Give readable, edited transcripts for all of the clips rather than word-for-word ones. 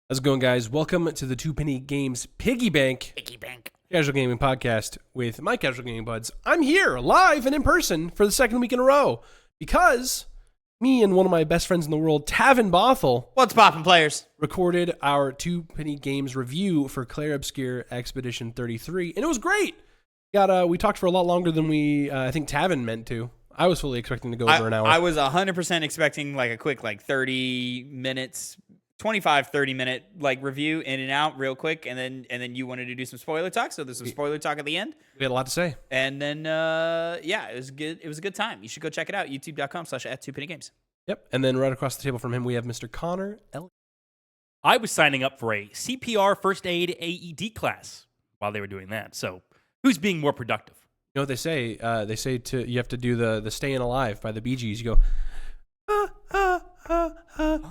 How's it going, guys? Welcome to the TwoPennyGames Piggy Bank. Piggy Bank. Casual gaming podcast with my casual gaming buds. I'm here live and in person for the second week in a row because me and one of my best friends in the world, Tavin Bothel, What's poppin', players? recorded our TwoPennyGames review for Clair Obscure Expedition 33, and it was great. We talked for a lot longer than I think Tavin meant to. I was fully expecting to go over an hour. I was 100% expecting like a quick 30 minutes, 25, 30 minute review in and out real quick. And then you wanted to do some spoiler talk. So there's some spoiler talk at the end. We had a lot to say. And then, it was good. It was a good time. You should go check it out. YouTube.com/@TwoPennyGames. Yep. And then right across the table from him, we have Mr. Connor Elliott. I was signing up for a CPR first aid AED class while they were doing that. So who's being more productive? You know what they say? They say you have to do the "Staying Alive" by the Bee Gees. You go,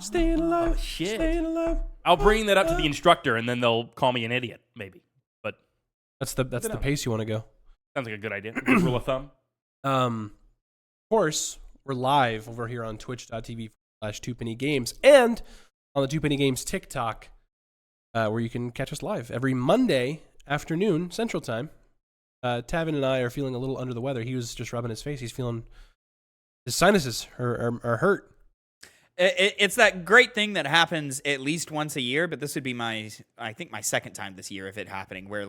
staying alive, shit. Staying alive. I'll bring that up to the instructor, and then they'll call me an idiot, maybe. But That's the pace you want to go. sounds like a good idea. Good rule of thumb. Of course, we're live over here on twitch.tv/2pennygames and on the 2pennygames TikTok, where you can catch us live every Monday afternoon Central Time. Tavin and I are feeling a little under the weather. He was just rubbing his face. He's feeling his sinuses are hurt. It's that great thing that happens at least once a year, but this would be I think my second time this year of it happening, where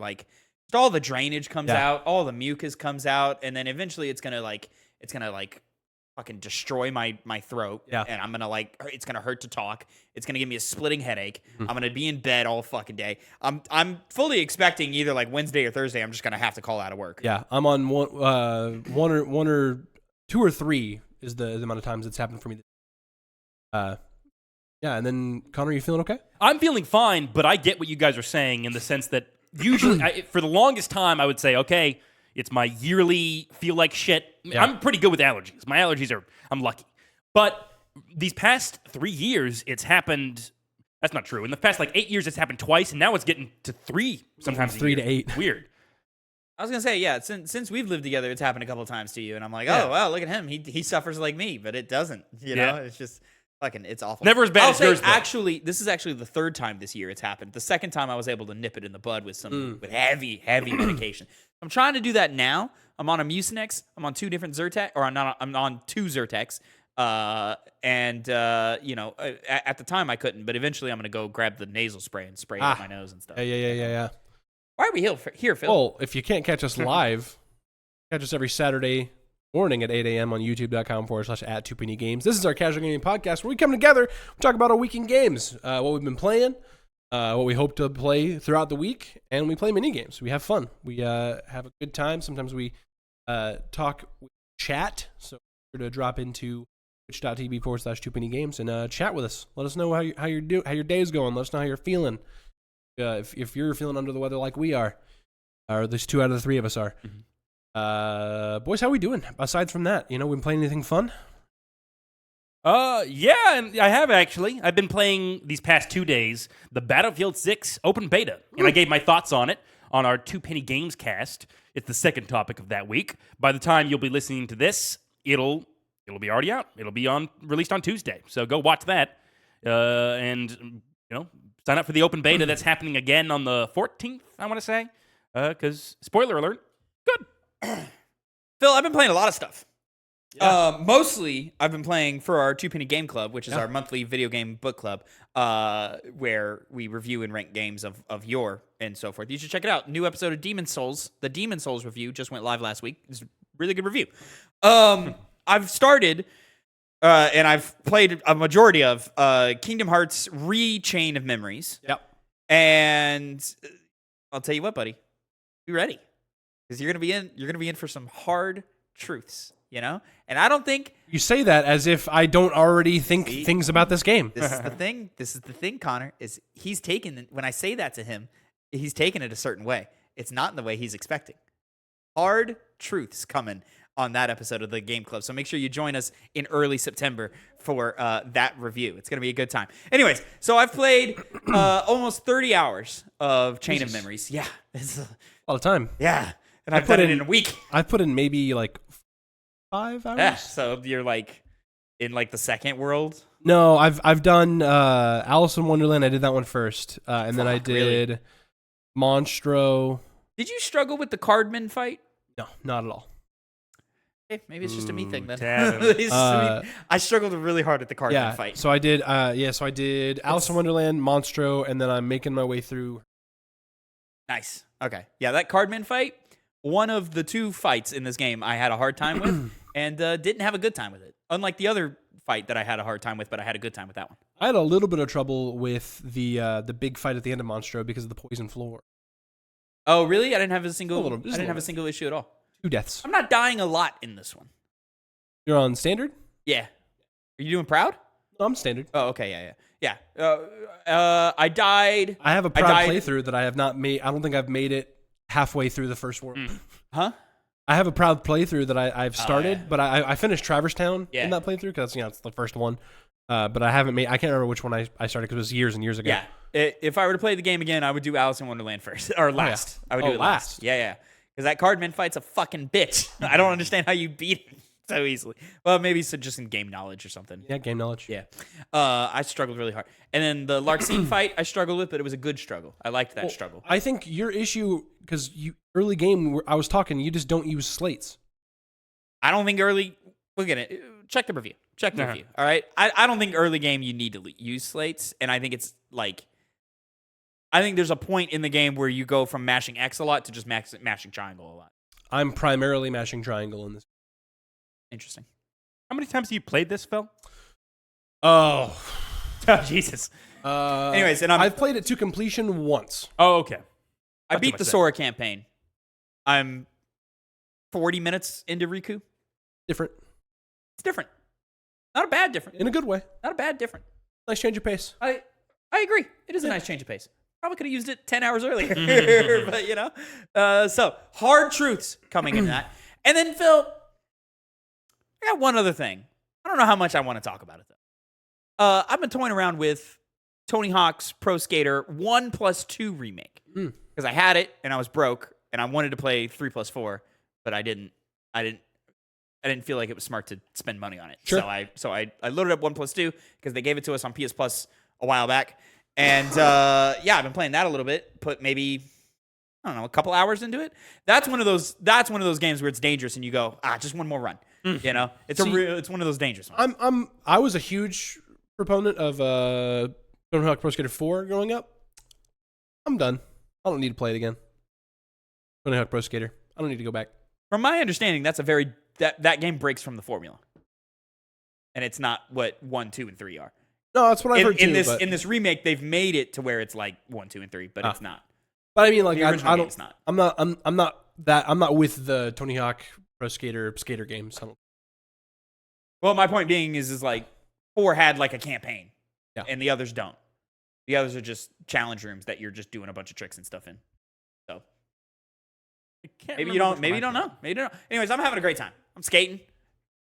all the drainage comes out, all the mucus comes out, and then eventually it's gonna fucking destroy my throat. Yeah. And I'm gonna it's gonna hurt to talk. It's gonna give me a splitting headache. I'm gonna be in bed all fucking day. I'm fully expecting either Wednesday or Thursday I'm just gonna have to call out of work. Yeah, I'm on one or two or three is the amount of times it's happened for me. Yeah, and then Connor, you feeling okay? I'm feeling fine, but I get what you guys are saying in the sense that usually, for the longest time, I would say, okay, it's my yearly feel like shit. Yeah. I'm pretty good with allergies. My allergies I'm lucky. But these past 3 years, it's happened. That's not true. In the past 8 years, it's happened twice, and now it's getting to 3 sometimes. 3 a year. to 8. Weird. I was gonna say, yeah, since we've lived together, it's happened a couple of times to you, and I'm like, Yeah. oh wow, look at him. He suffers like me, but it doesn't. You know, it's just fucking, it's awful. Never as bad I'll as say, yours, though. actually, this is actually the third time this year it's happened. The second time I was able to nip it in the bud with with heavy medication. I'm trying to do that now. I'm on a Mucinex. I'm on 2 different Zyrtec, or I'm on 2 Zyrtecs. At the time I couldn't, but eventually I'm gonna go grab the nasal spray and spray it up my nose and stuff. Yeah. Why are we here, Phil? Well, if you can't catch us live, catch us every Saturday morning at 8 a.m. on youtube.com/@2pennygames. This is our casual gaming podcast where we come together, we talk about our week in games, what we've been playing, what we hope to play throughout the week, and we play mini games. We have fun. We have a good time. Sometimes we talk, chat. So we're to drop into twitch.tv/2pennygames and chat with us. Let us know how your day's going. Let us know how you're feeling. If you're feeling under the weather like we are, or at least 2 out of the 3 of us are. Boys, how we doing? Aside from that, we playing anything fun? Yeah, and I have actually. I've been playing these past 2 days the Battlefield 6 open beta, and I gave my thoughts on it on our 2Penny Games cast. It's the second topic of that week. By the time you'll be listening to this, it'll be already out. It'll be released on Tuesday. So go watch that, and sign up for the open beta that's happening again on the 14th. I want to say, because spoiler alert, good. Phil, I've been playing a lot of stuff. Yeah. Mostly, I've been playing for our 2 Penny Game Club, which is our monthly video game book club, where we review and rank games of yore and so forth. You should check it out. New episode of Demon Souls. The Demon Souls review just went live last week. It's a really good review. I've started, and I've played a majority of Kingdom Hearts Chain of Memories. Yep. And I'll tell you what, buddy, be ready. Because you're gonna be in for some hard truths, And I don't think You say that as if I don't already think things about this game. this is the thing. This is the thing, Connor. Is he's taken when I say that to him, he's taken it a certain way. It's not in the way he's expecting. Hard truths coming on that episode of the Game Club. So make sure you join us in early September for that review. It's gonna be a good time. Anyways, so I've played almost 30 hours of Chain of Memories. Yeah, it's A lot of time. yeah. And I've put it in a week. I put in maybe 5 hours. Yeah, so you're in the second world. No, I've done Alice in Wonderland. I did that one first, and then I did Monstro. Did you struggle with the Cardman fight? No, not at all. Okay, maybe it's just a me thing then. Tavin. It's just a me- I struggled really hard at the Cardman fight. So I did. So I did Alice in Wonderland, Monstro, and then I'm making my way through. Nice. Okay. Yeah, that Cardman fight, one of the 2 fights in this game I had a hard time with and didn't have a good time with it. Unlike the other fight that I had a hard time with, but I had a good time with that one. I had a little bit of trouble with the big fight at the end of Monstro because of the poison floor. Oh, really? I didn't have a single A little single issue at all. 2 deaths. I'm not dying a lot in this one. You're on standard? Yeah. Are you doing proud? No, I'm standard. Oh, okay. Yeah. I died. I have a proud playthrough that I have not made. I don't think I've made it halfway through the first world. Huh? I have a proud playthrough that I've started, yeah. but I finished Traverse Town Yeah. in that playthrough because it's the first one. But I haven't made. I can't remember which one I started because it was years and years ago. Yeah. If I were to play the game again, I would do Alice in Wonderland first or last. I would do it last. Yeah. Because that Cardman fight's a fucking bitch. I don't understand how you beat it so easily. Well, maybe it's just in game knowledge or something. Yeah, game knowledge. Yeah. I struggled really hard. And then the Larxene fight, I struggled with, but it was a good struggle. I liked that struggle. I think your issue because early game I was talking, you just don't use slates. I don't think early. Look at it. Check the review. Review. All right. I don't think early game you need to use slates, and I think it's like. I think there's a point in the game where you go from mashing X a lot to just mashing triangle a lot. I'm primarily mashing triangle in this. Interesting. How many times have you played this, Phil? Oh, Jesus. Anyways, and I've played it to completion once. Oh, okay. I Not too beat much the then. Sora campaign. I'm 40 minutes into Riku. Different. It's different. Not a bad different. In a good way. Not a bad different. Nice change of pace. I agree. It is a nice change of pace. Probably could have used it 10 hours earlier, but so hard truths coming in that. And then Phil, I got one other thing. I don't know how much I want to talk about it though. I've been toying around with Tony Hawk's Pro Skater 1+2 remake because I had it and I was broke and I wanted to play 3+4, but I didn't feel like it was smart to spend money on it. Sure. So I loaded up 1+2 because they gave it to us on PS Plus a while back. And I've been playing that a little bit. Put maybe a couple hours into it. That's one of those games where it's dangerous, and you go, just one more run. You know, it's one of those dangerous ones. I was a huge proponent of Tony Hawk Pro Skater 4 growing up. I'm done. I don't need to play it again. Tony Hawk Pro Skater. I don't need to go back. From my understanding, that's that game breaks from the formula, and it's not what 1, 2, and 3 are. No, that's what I've heard too. In this remake, they've made it to where it's like 1, 2, and 3, but it's not. But I mean, like, The original I don't. game's not. I'm not with the Tony Hawk Pro Skater games. Well, my point being is like 4 had like a campaign, and the others don't. The others are just challenge rooms that you're just doing a bunch of tricks and stuff in. So maybe you don't know. Anyways, I'm having a great time. I'm skating,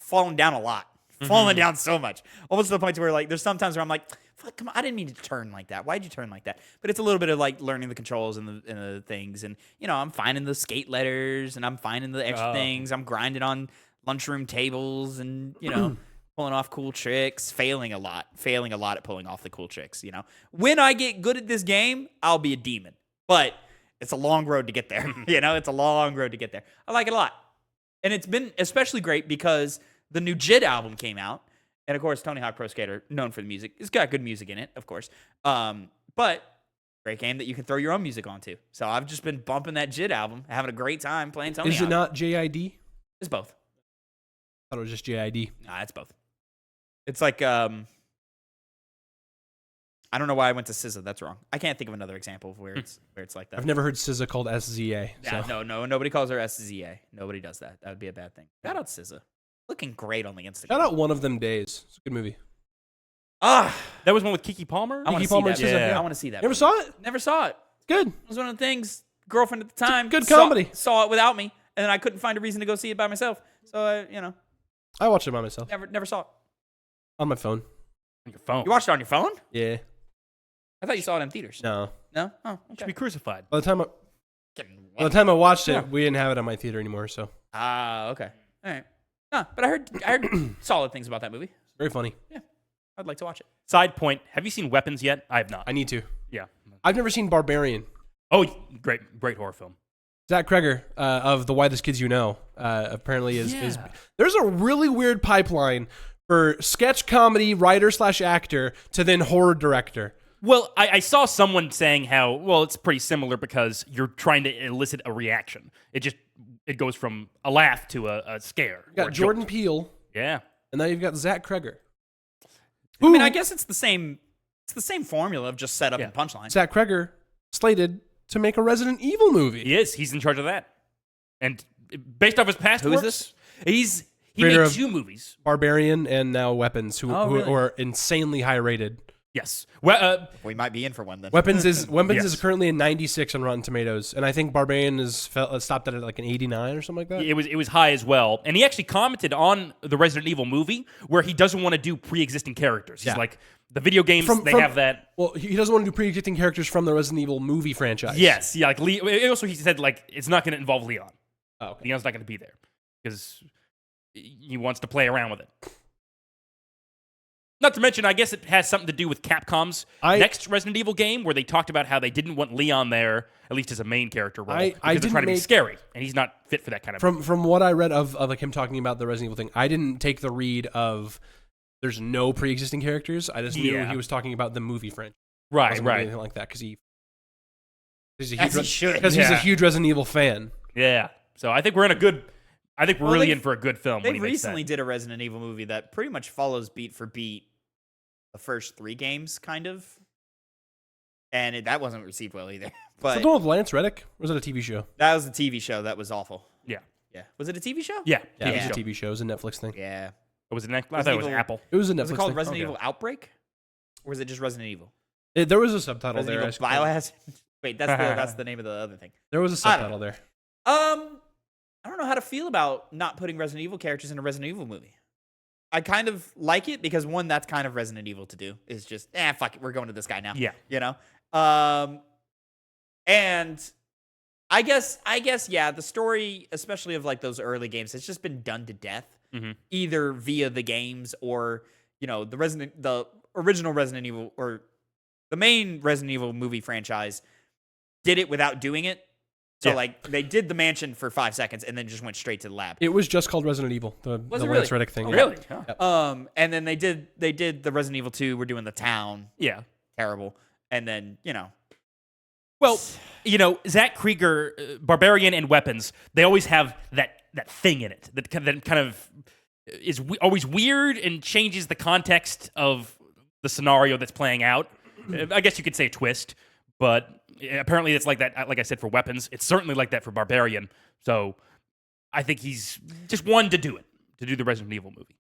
falling down a lot. Falling down so much. Almost to the point where like there's sometimes where I'm like, fuck, come on, I didn't mean to turn like that. Why'd you turn like that? But it's a little bit of like learning the controls and the things. And I'm finding the skate letters and I'm finding the extra things. I'm grinding on lunchroom tables and, pulling off cool tricks, failing a lot at pulling off the cool tricks, When I get good at this game, I'll be a demon. But it's a long road to get there. It's a long road to get there. I like it a lot. And it's been especially great because the new JIT album came out, and of course, Tony Hawk Pro Skater, known for the music, it's got good music in it, of course. But great game that you can throw your own music onto. So I've just been bumping that JIT album, having a great time playing Tony Hawk. Is it not JID? It's both. I thought it was just JID. Nah, it's both. It's like I don't know why I went to SZA. That's wrong. I can't think of another example of where it's like that. I've never heard SZA called SZA. Yeah, So. no, nobody calls her SZA. Nobody does that. That would be a bad thing. Shout out SZA. Looking great on the Instagram. Shout out One of Them Days. It's a good movie. That was one with Kiki Palmer? I want to see Palmer that. and SZA, Yeah. yeah. I want to see that. Never movie. saw it? Never saw it. Good. It was one of the things. Girlfriend at the time. Good comedy. Saw it without me, and then I couldn't find a reason to go see it by myself. So I watched it by myself. never saw it. On my phone. On your phone. You watched it on your phone? Yeah. I thought you saw it in theaters. No. No? Oh, You should okay. be crucified. By the time Getting I watched it, we didn't have it on my theater anymore, so okay. All right. But I heard solid things about that movie. very funny. I I'd like to watch it. Side point: have you seen Weapons yet? I have not. I need to. Yeah. I've never seen Barbarian. Oh, great horror film. Zach Kreger of The Widest Kids You Know apparently is. There's a really weird pipeline for sketch comedy writer/actor to then horror director. Well, I saw someone saying how, well, it's pretty similar because you're trying to elicit a reaction. It goes from a laugh to a scare. You got Jordan Peele. Yeah. And now you've got Zach Kreger. I mean, I guess it's the same formula of just setup and punchline. Zach Kreger slated to make a Resident Evil movie. He is. He's in charge of that. And based off his past Who works, is this? He made 2 movies. Barbarian and now Weapons, who really? are insanely high rated. Yes. Well, we might be in for one then. Weapons is Yes. currently a 96 on Rotten Tomatoes, and I think Barbarian is stopped at like an 89 or something like that. it was high as well. And he actually commented on the Resident Evil movie where he doesn't want to do pre-existing characters. He's like, the video games, they have that. Well, he doesn't want to do pre-existing characters from the Resident Evil movie franchise. Yes. Yeah. Like also, he said like it's not going to involve Leon. Oh, okay. Leon's not going to be there because he wants to play around with it. Not to mention, I guess it has something to do with Capcom's next Resident Evil game, where they talked about how they didn't want Leon there, at least as a main character role, because they're trying to be scary, and he's not fit for that kind of. From what I read of like him talking about the Resident Evil thing, I didn't take the read of there's no pre-existing characters. I just knew he was talking about the movie franchise, right, anything like that, because he's should. he's a huge Resident Evil fan. Yeah, so I think we're in a good. I think we're really in for a good film. They recently did a Resident Evil movie that pretty much follows beat for beat the first 3 games, kind of, and that wasn't received well either. But the one with Lance Reddick, or was it a TV show? that was a TV show that was awful. Yeah. Was it a TV show? Yeah, it was a TV show. It was a Netflix thing. Yeah. Was it next? I thought it was Apple. It was a Netflix Was it called thing. Resident Evil Outbreak, or was it just Resident Evil? There was a subtitle Resident there. Evil Biohazard. Wait, that's the name of the other thing. There was a subtitle there. I don't know how to feel about not putting Resident Evil characters in a Resident Evil movie. I kind of like it because, one, that's kind of Resident Evil to do, is just, fuck it, we're going to this guy now. Yeah. You know? And I guess, yeah, the story, especially of like those early games, it's just been done to death, either via the games or, you know, the original Resident Evil or the main Resident Evil movie franchise did it without doing it. So, like, they did the mansion for 5 seconds and then just went straight to the lab. It was just called Resident Evil, the Lance Reddick thing. Oh, really? Yeah. And then they did the Resident Evil 2, we're doing the town. Yeah. Terrible. And then, you know. Well, you know, Zach Kreger, Barbarian and Weapons, they always have that thing in it that kind of is always weird and changes the context of the scenario that's playing out. I guess you could say a twist, but apparently it's like that, like I said, for Weapons. It's certainly like that for Barbarian. So I think he's just one to do the Resident Evil movie.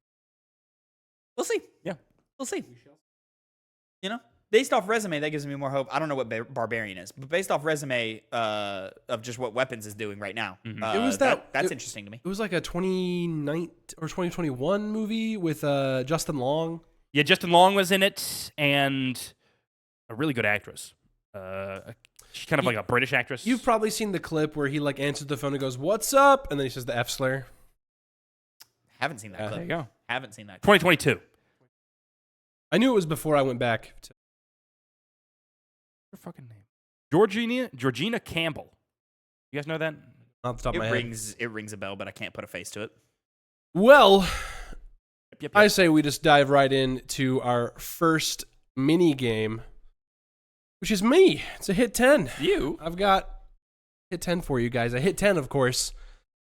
We'll see. Yeah. We'll see. You know? Based off resume, that gives me more hope. I don't know what Barbarian is, but based off resume of just what Weapons is doing right now, it was that's interesting to me. It was like a 2019 or 2021 movie with Justin Long. Yeah, Justin Long was in it, and a really good actress. She's kind of like a British actress. You've probably seen the clip where he like answers the phone and goes, "What's up?" and then he says the F slur. Haven't seen that clip. There you go. Haven't seen that clip. 2022. I knew it was before I went back. Her fucking name? Georgina Campbell. You guys know that? Off the top of my head. It rings a bell, but I can't put a face to it. Well, Yep. I say we just dive right into our first mini game, which is me. It's a hit 10. You? I've got hit 10 for you guys. A hit 10, of course,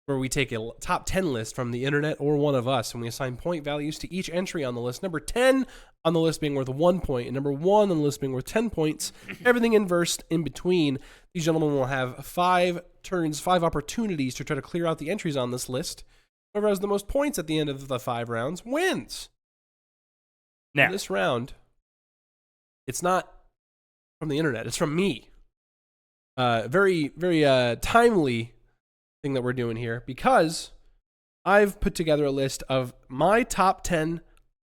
where we take a top 10 list from the internet or one of us, and we assign point values to each entry on the list. Number 10 on the list being worth 1 point, and number 1 on the list being worth 10 points. Everything inversed in between. These gentlemen will have 5 turns, 5 opportunities to try to clear out the entries on this list. Whoever has the most points at the end of the 5 rounds wins. Now, This round, it's not from the internet. It's from me. Very, very timely thing that we're doing here, because I've put together a list of my top 10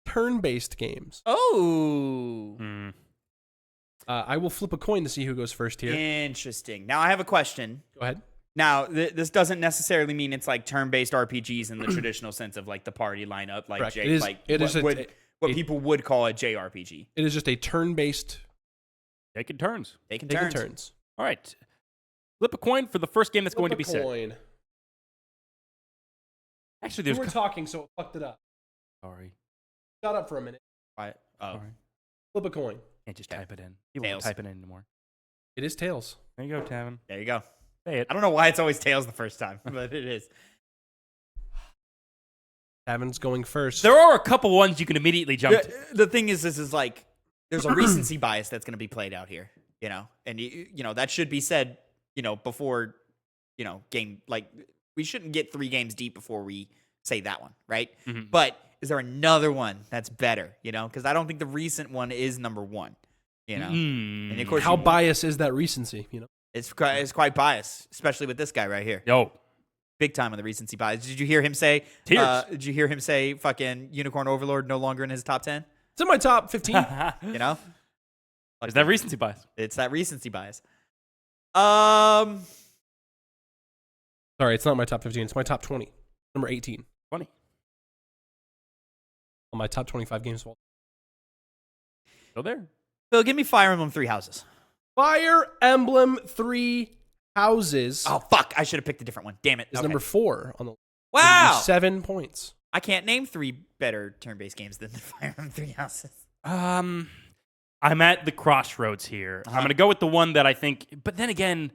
turn-based games. Oh. I will flip a coin to see who goes first here. Interesting. Now I have a question. Go ahead. Now, this doesn't necessarily mean it's like turn-based RPGs in the traditional sense of like the party lineup, like Correct. Jake. It is- like, it is what people would call a JRPG. It is just a turn-based. Taking turns. Taking Taking turns. turns. All right. Flip a coin for the first game that's going to be Flip a set. coin. Actually, We there's. were talking, so it fucked it up. Sorry. Shut up for a minute. Quiet. Oh. Sorry. Flip a coin. Can't just Okay. type it in. You won't Tails. type it in anymore. It is tails. There you go, Tavin. There you go. Say it. I don't know why it's always tails the first time, but it is. Tavin's going first. There are a couple ones you can immediately jump to. The thing is, this is like, there's a recency bias that's going to be played out here, and that should be said, before, game, like, we shouldn't get 3 games deep before we say that one, right? Mhm. But is there another one that's better, because I don't think the recent one is number 1, And of course, How biased is that recency? it's quite biased, especially with this guy right here. Yo. Big time on the recency bias. Did you hear him say? Tears. Did you hear him say? Fucking Unicorn Overlord no longer in his top 10. It's in my top 15. Is that recency bias? It's that recency bias. Sorry, it's not my top 15. It's my top 20. Number 18 Funny. on my top 25 games of all. Go there. Phil, give me Fire Emblem 3 Houses. Fire Emblem 3 Houses Oh fuck! I should have picked a different one. Damn it. is Okay. number 4 on the list. Wow. 7 points. I can't name 3 better turn-based games than Fire Emblem 3 Houses. I'm at the crossroads here. Uh-huh. I'm going to go with the one that I think, but then again,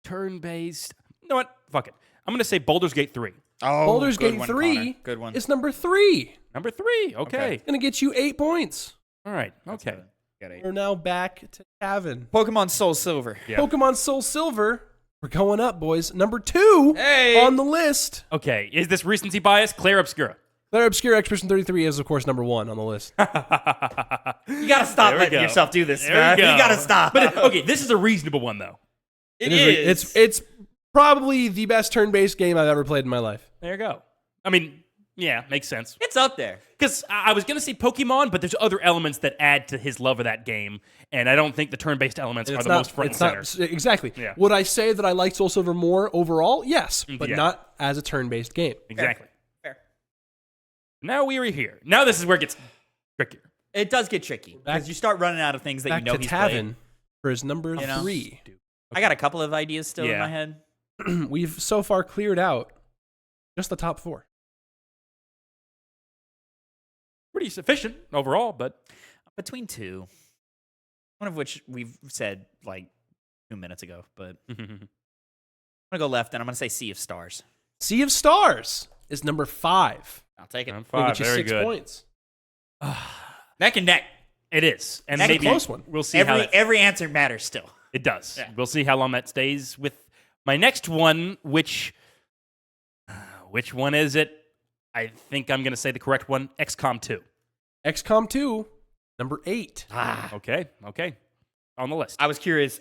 turn-based. You know what? Fuck it. I'm going to say Baldur's Gate 3. Oh, Baldur's good Gate one, 3 Connor. Good one. is number 3. Number 3. Okay. Okay. Gonna get you 8 points. All right. Okay. Got 8. We're now back to Tavin. Pokemon Soul Silver. Yeah. Pokemon Soul Silver. We're going up, boys. Number 2 Hey. on the list. Okay. Is this recency bias? Claire Obscura. Claire Obscure Expedition 33 is, of course, number 1 on the list. You gotta stop There we letting go. yourself do this, There man. we go. You gotta stop. But okay, this is a reasonable one though. it is. It's probably the best turn-based game I've ever played in my life. There you go. I mean, yeah, makes sense. It's up there. Because I was going to say Pokemon, but there's other elements that add to his love of that game, and I don't think the turn-based elements are the most front and center. Exactly. Yeah. Would I say that I like Soul Silver more overall? Yes, but Yeah. not as a turn-based game. Exactly. Fair. Now we are here. Now this is where it gets trickier. It does get tricky because you start running out of things that Back you know to he's Tavin played. for his number You know? 3. I got a couple of ideas still in Yeah. my head. We've so far cleared out just the top 4. Pretty sufficient overall, but Between 2. One of which we've said like 2 minutes ago, but I'm going to go left and I'm going to say Sea of Stars. Sea of Stars is number 5. I'll take it. round We'll 5, get you very 6 good. points. Neck and neck. It is. And That's a maybe close one. We'll see how Every answer matters still. it does. Yeah. We'll see how long that stays with my next one, which one is it? I think I'm going to say the correct one, XCOM 2. XCOM 2, number 8. Okay. On the list. I was curious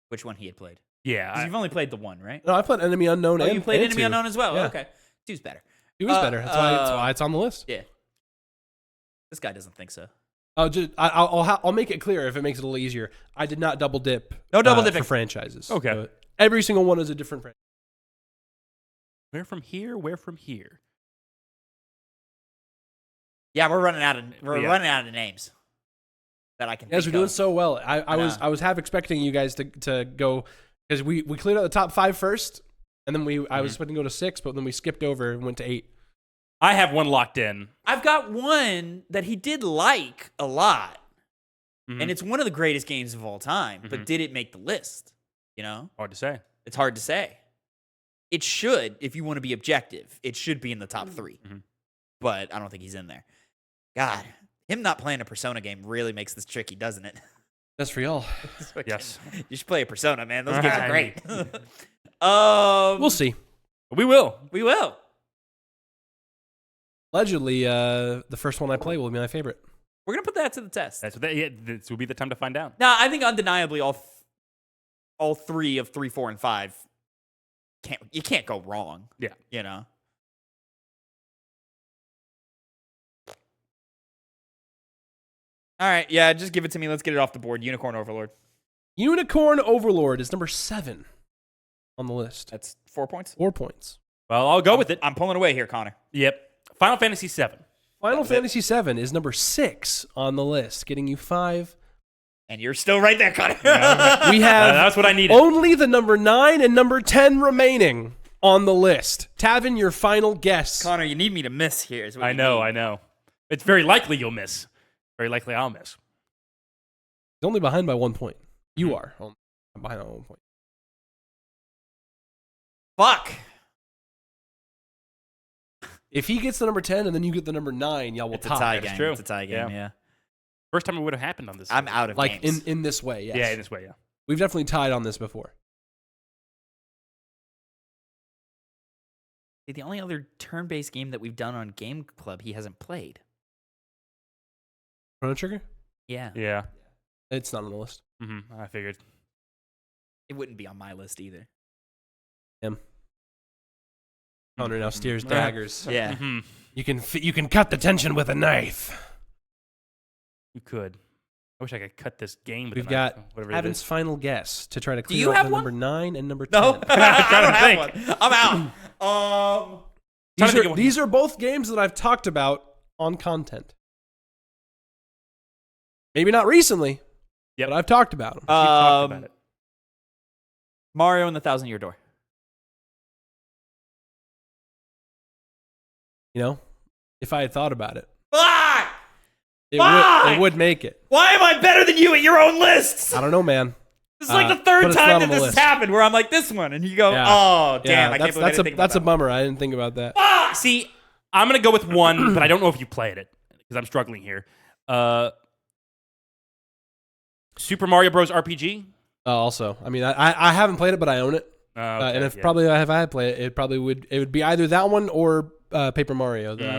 which one he had played. 'Cause Yeah. you've only played the one, right? No, I played Enemy Unknown. Oh, and, you played and Enemy 2. Unknown as well. Yeah. Okay. 2's better. It was better. That's why it's on the list. Yeah. This guy doesn't think so. I'll make it clear if it makes it a little easier. I did not double dip. No double dipping. for franchises. Okay. So every single one is a different franchise. Where from here? Where from here? Yeah, we're running out of names that I can. You guys think are doing of. so well. I know. was half expecting you guys to go because we cleared out the top 5 first, and then I was expecting to go to 6, but then we skipped over and went to 8. I have one locked in. I've got one that he did like a lot, Mhm. and it's one of the greatest games of all time. But did it make the list? Hard to say. It's hard to say. It should, if you want to be objective, it should be in the top 3. Mhm. But I don't think he's in there. God, him not playing a Persona game really makes this tricky, doesn't it? That's for y'all. Yes. You should play a Persona, man. Those games are great. We'll see. We will. We will. Allegedly, the first one I play will be my favorite. We're gonna put that to the test. This will be the time to find out. Now, I think undeniably all 3 of 3, 4, and 5 you can't go wrong. Yeah. All right, yeah, just give it to me. Let's get it off the board. Unicorn Overlord. Unicorn Overlord is number 7 on the list. That's 4 points. 4 points. Well, I'll go with it. I'm pulling away here, Connor. Yep. Final Fantasy VII. Final Fantasy VII is number 6 on the list, getting you 5. And you're still right there, Connor. We have that's what I needed. only the number 9 and number 10 remaining on the list. Tavin, your final guess. Connor, you need me to miss here. Is what I you know, need. I know. It's very likely you'll miss. Very likely I'll miss. He's only behind by 1 point. You are behind by 1 point. Fuck. If he gets the number 10 and then you get the number 9, y'all will It's a tie. tie That's game. true. It's a tie game, yeah. First time it would have happened on this. I'm out of Like games. in this way, yes. Yeah, in this way, yeah. We've definitely tied on this before. The only other turn-based game that we've done on Game Club he hasn't played. Chrono Trigger? Yeah. Yeah. It's not on the list. I figured. It wouldn't be on my list either. Him. Connor now steers daggers. Yeah. You can cut the tension with a knife. You could. I wish I could cut this game with We've a got knife, whatever it Tavin's is. final guess to try to you clear up have the one? number 9 and number 10. No, I don't trying have to one. I'm out. These are both games that I've talked about on content. Maybe not recently, but I've talked about them. We've talked about it. Mario and the Thousand Year Door. You know, if I had thought about it, Fuck! it would make it. Why am I better than you at your own lists? I don't know, man. This is like the but third it's time not that on the this list. has happened where I'm like this one, and you go, Yeah. oh, damn, Yeah, I can't believe I didn't think that's a about bummer. I didn't think about that. that. See, I'm going to go with one, but I don't know if you played it because I'm struggling here. Super Mario Bros. RPG. Also, I mean, I haven't played it, but I own it. Okay, And if yeah. probably if I had played it, it would be either that one or Paper Mario that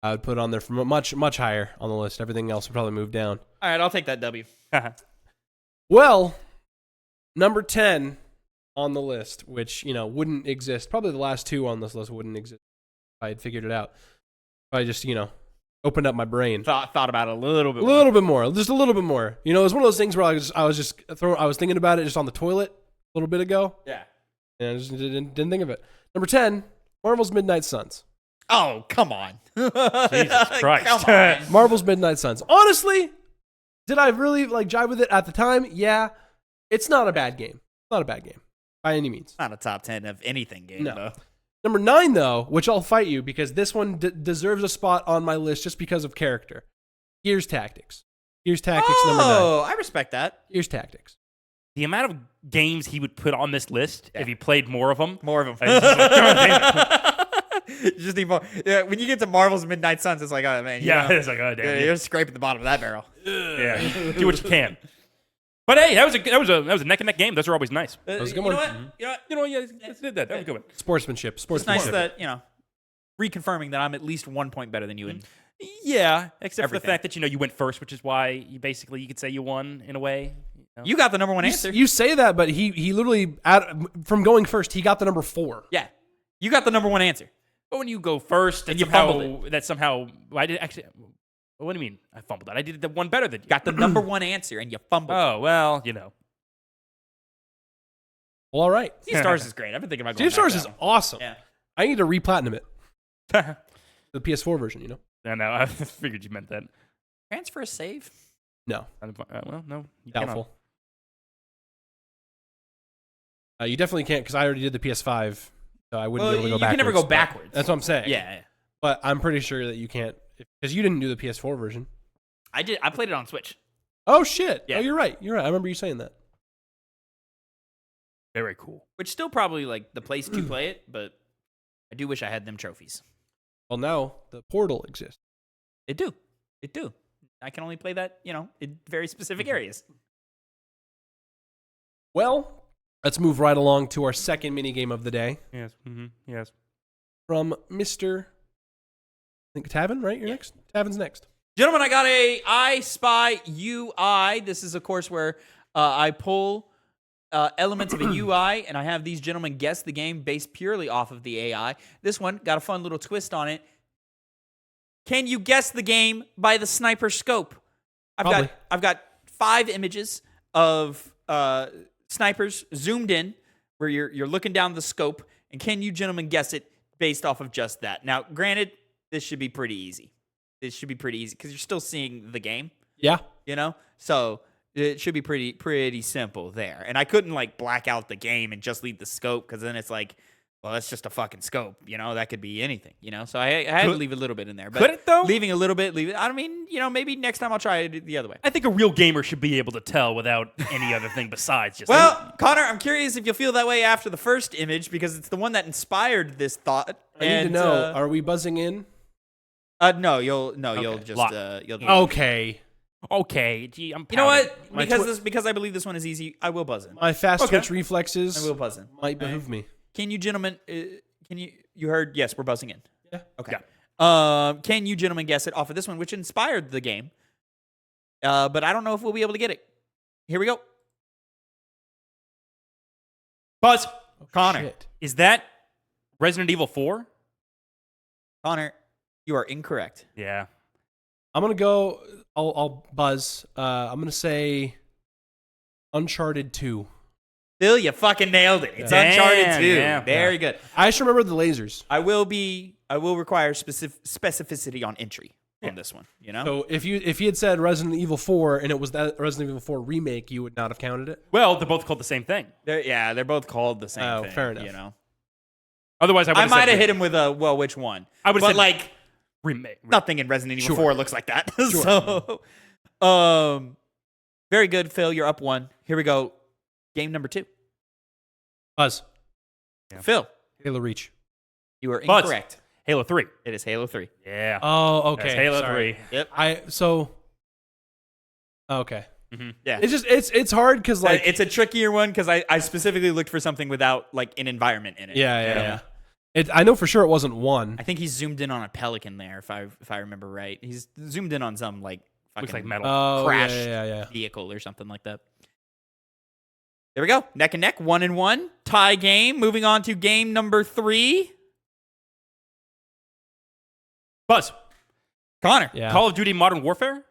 I would put on there from much higher on the list. Everything else would probably move down. All right, I'll take that W. Well, number 10 on the list, which wouldn't exist. Probably the last two on this list wouldn't exist if I had figured it out. If I just opened up my brain. Thought about it a little bit. A little bit more, just a little bit more. It was one of those things where I was thinking about it just on the toilet a little bit ago, Yeah. and I just didn't think of it. Number 10, Marvel's Midnight Suns. Oh, come on. Jesus Christ. Come on. Marvel's Midnight Suns. Honestly, did I really jive with it at the time? Yeah, it's not a bad game. Not a bad game by any means. Not a top 10 of anything game, No. though. Number 9, though, which I'll fight you because this one deserves a spot on my list just because of character. Gears Tactics. Gears Tactics number 9. Oh, I respect that. Gears Tactics. The amount of games he would put on this list if he played more of them. More of them. It's just like, God damn it. You just need more. Yeah, when you get to Marvel's Midnight Suns, it's like, oh, man. Yeah, it's like, oh, damn. You're scraping the bottom of that barrel. Yeah, do what you can. But hey, that was a neck and neck game. Those are always nice. That was a good you one. know what? You know what? Yeah, let's do that. That was a good one. Sportsmanship. It's Sportsmanship. nice that, reconfirming that I'm at least 1 point better than you. And Yeah, except for Everything. the fact that you went first, which is why you could say you won in a way. you got the number one answer. You say that, but he literally, from going first, he got the number 4. Yeah. You got the number one answer. But when you go first, And and you fumbled that somehow I did actually. What do you mean? I fumbled that. I did the one better than you. Got the number one answer, and you fumbled. Oh well, Well, all right. Sea Stars is great. I've been thinking about Sea going Stars back is to that awesome. one. Yeah. I need to re-platinum it. No, The PS4 version, no, I figured you meant that. Transfer a save? No, Well, no, you doubtful. You definitely can't because I already did the PS5, so I wouldn't be able to go you backwards. can never go but- backwards. That's what I'm saying. Yeah. But I'm pretty sure that you can't because you didn't do the PS4 version. I did. I played it on Switch. Oh shit! Yeah. Oh, you're right. You're right. I remember you saying that. Very cool. Which still probably the place to play it, but I do wish I had them trophies. Well, now the Portal exists. It do. I can only play that, in very specific areas. Well, let's move right along to our second mini game of the day Yes. Mm-hmm. Yes. from Mr. I think Tavin, right? You're next. Tavin's next. Gentlemen, I got a IspyUI. This is, of course, where I pull elements of a UI, and I have these gentlemen guess the game based purely off of the AI. This one got a fun little twist on it. Can you guess the game by the sniper scope? Probably. I've got 5 images of snipers zoomed in, where you're looking down the scope, and can you gentlemen guess it based off of just that? Now, granted, this should be pretty easy. This should be pretty easy because you're still seeing the game, Yeah. So it should be pretty simple there. And I couldn't like black out the game and just leave the scope because then it's like, well, that's just a fucking scope, that could be anything, So I had to leave a little bit in there. But could it though? Leaving a little bit, I mean, maybe next time I'll try it the other way. I think a real gamer should be able to tell without any other thing besides just. Well, Connor, I'm curious if you'll feel that way after the first image because it's the one that inspired this thought. I need to know, are we buzzing in? No, you'll just Lock. Okay. Okay, gee, I'm. You know what? My Because I believe this one is easy, I will buzz in. My fast twitch reflexes I will buzz in. might behoove me. Can you gentlemen? You heard? Yes, we're buzzing in. Yeah. Okay. Can you gentlemen guess it off of this one, which inspired the game? But I don't know if we'll be able to get it. Here we go. Buzz. Connor. Shit. Is that Resident Evil 4? Connor, you are incorrect. Yeah. I'm gonna go. I'll buzz. I'm gonna say Uncharted 2. Phil, you fucking nailed it. It's Damn, Uncharted 2. yeah. Very good. I just remember the lasers. I will require specificity on entry on this one. So if you had said Resident Evil 4 and it was that Resident Evil 4 remake, you would not have counted it. Well, they're both called the same thing. They're both called the same thing. Fair enough. Otherwise, I might have hit him with a which one? I would have said like remake. nothing in Resident Evil Sure. 4 looks like that. So, very good, Phil. You're up 1. Here we go. Game number 2. Buzz. Yeah. Phil, Halo Reach. you are Buzz. incorrect. Halo 3. It is Halo 3. Yeah. Oh, okay. That's Halo Sorry. 3. Yep. Okay. Yeah. It's just it's hard because like it's a trickier one because I specifically looked for something without like an environment in it. yeah. I know for sure it wasn't 1. I think he's zoomed in on a pelican there, if I remember right. He's zoomed in on some like fucking Looks like metal. Oh, crash yeah. vehicle or something like that. There we go. Neck and neck, 1-1. Tie game. Moving on to game number 3. Buzz. Connor. Yeah. Call of Duty Modern Warfare?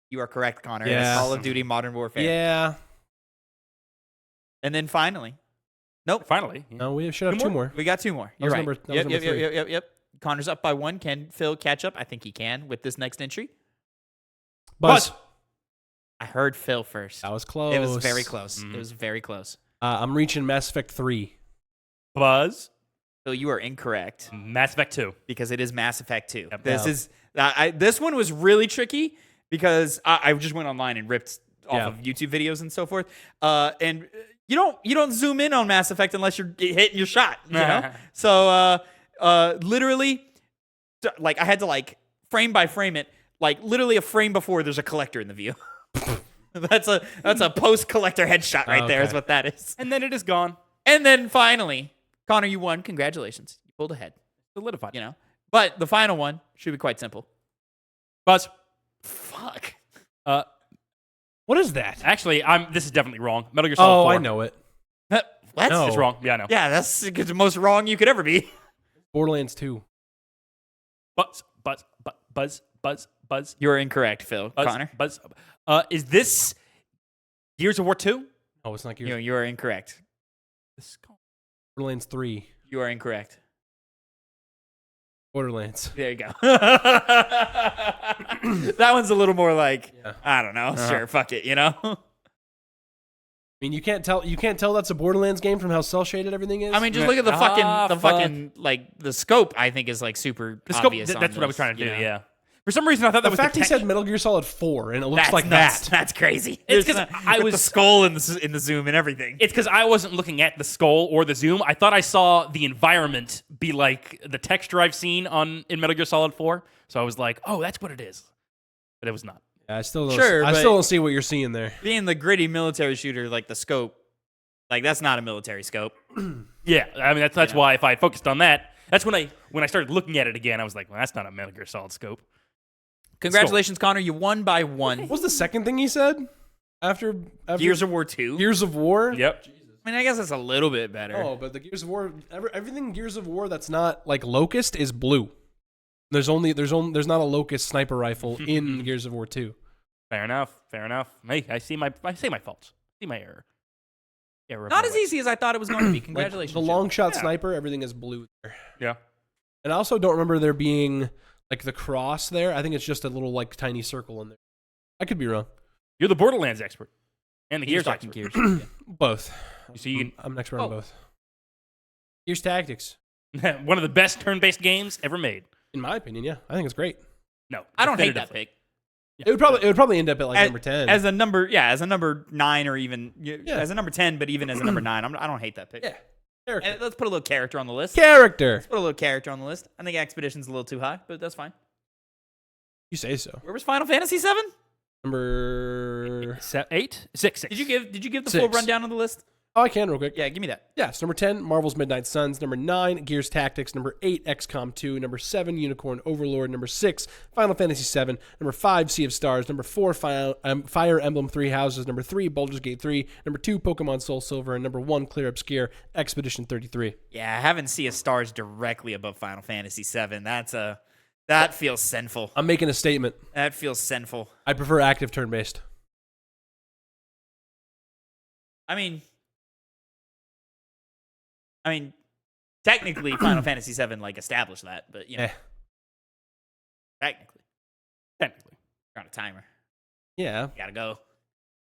You are correct, Connor. Yeah. It's Call of Duty Modern Warfare. Yeah. And then finally. Nope. Finally. No, we should have 2 more. We got 2 more. That You're was right. number- that was number 3. Yep. Connor's up by 1. Can Phil catch up? I think he can with this next entry. Buzz. I heard Phil first. That was close. It was very close. It was very close. I'm reaching Mass Effect 3. Buzz. Phil, you are incorrect Mass Effect 2. because it is Mass Effect 2. Yep. This one was really tricky because I just went online and ripped off Yeah. of YouTube videos and so forth. And you don't zoom in on Mass Effect unless you're hitting your shot. So literally, like I had to like frame by frame it. Like literally a frame before there's a collector in the view. That's a post collector headshot right there. Is Okay. what that is. And then it is gone. And then finally, Connor, you won. Congratulations. You pulled ahead. Solidified. But the final one should be quite simple. Buzz. Fuck. What is that? Actually, this is definitely wrong. Metal Gear Solid 4. I know it. What? No. It's wrong. Yeah, I know. Yeah, that's the most wrong you could ever be. Borderlands 2. Buzz. You're incorrect, Phil. Connor. Buzz. Is this Gears of War 2? Oh, it's not Gears. You are incorrect. Borderlands 3. You are incorrect. Borderlands. There you go. That one's a little more like, Yeah. I don't know. Sure, fuck it, I mean, you can't tell that's a Borderlands game from how cell shaded everything is. I mean, just look at the fucking like the scope. I think is like super The scope, obvious. that's what I was trying to do, yeah. For some reason, I thought that the was fact the he said Metal Gear Solid 4 and it looks That's like nuts. that. That's crazy. It's 'cause I with was- the skull in the zoom and everything. It's because I wasn't looking at the skull or the zoom. I thought I saw the environment be like the texture I've seen in Metal Gear Solid 4. So I was like, oh, that's what it is. But it was not. Yeah, I still don't. Sure, I but- still don't see what you're seeing there. Being the gritty military shooter, like the scope, like that's not a military scope. Yeah, I mean that's why if I had focused on that, that's when I started looking at it again, I was like, well, that's not a Metal Gear Solid scope. Congratulations, Connor. You won by 1. What was the second thing he said after Gears of War 2. Gears of War? Yep. I mean, I guess that's a little bit better. Oh, but the Gears of War, everything Gears of War that's not like Locust is blue. There's not a Locust sniper rifle in Gears of War 2. Fair enough. Hey, I see my faults. See my error. Not as easy as I thought it was going to be. Congratulations. Like, the long shot sniper, everything is blue there. Yeah. And I also don't remember there being like the cross there. I think it's just a little like tiny circle in there. I could be wrong. You're the Borderlands expert and the Gears talking expert. Gears. Both. So you I'm an expert on both. Gears Tactics, can one of the best turn-based games ever made. in my opinion. Yeah, I think it's great. No, I don't hate that definitively. pick. It would probably end up at like number 10. As a number 9 or even as a number 10, but even as a number 9, I don't hate that pick. Yeah. Character. And let's put a little character on the list. Character. Let's put a little character on the list. I think Expedition's a little too high, but that's fine. You say so. Where was Final Fantasy 7? Number 8? 6. Did you give the 6. full rundown of the list? Oh, I can real quick. Yeah, give me that. Yes, number 10, Marvel's Midnight Suns. Number 9, Gears Tactics. Number 8, XCOM 2. Number 7, Unicorn Overlord. Number 6, Final Fantasy 7. Number 5, Sea of Stars. Number 4, Fire Emblem Three Houses. Number 3, Baldur's Gate 3. Number 2, Pokemon Soul Silver. And number 1, Clear Obscure, Expedition 33. Yeah, having Sea of Stars directly above Final Fantasy 7. That feels sinful. I'm making a statement. That feels sinful. I prefer active turn-based. I mean, technically, Final Fantasy 7 like established that, but technically, you're on a timer. Yeah. You gotta go.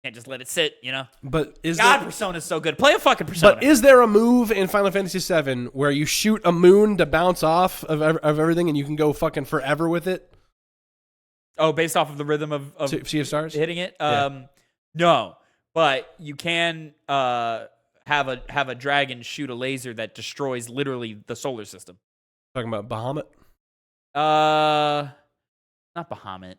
Can't just let it sit, But Persona's so good. Play a fucking Persona. But is there a move in Final Fantasy 7 where you shoot a moon to bounce off of everything and you can go fucking forever with it? Oh, based off of the rhythm of Sea of Stars? hitting it? Yeah. No, but you can have a dragon shoot a laser that destroys literally the solar system. Talking about Bahamut? Not Bahamut.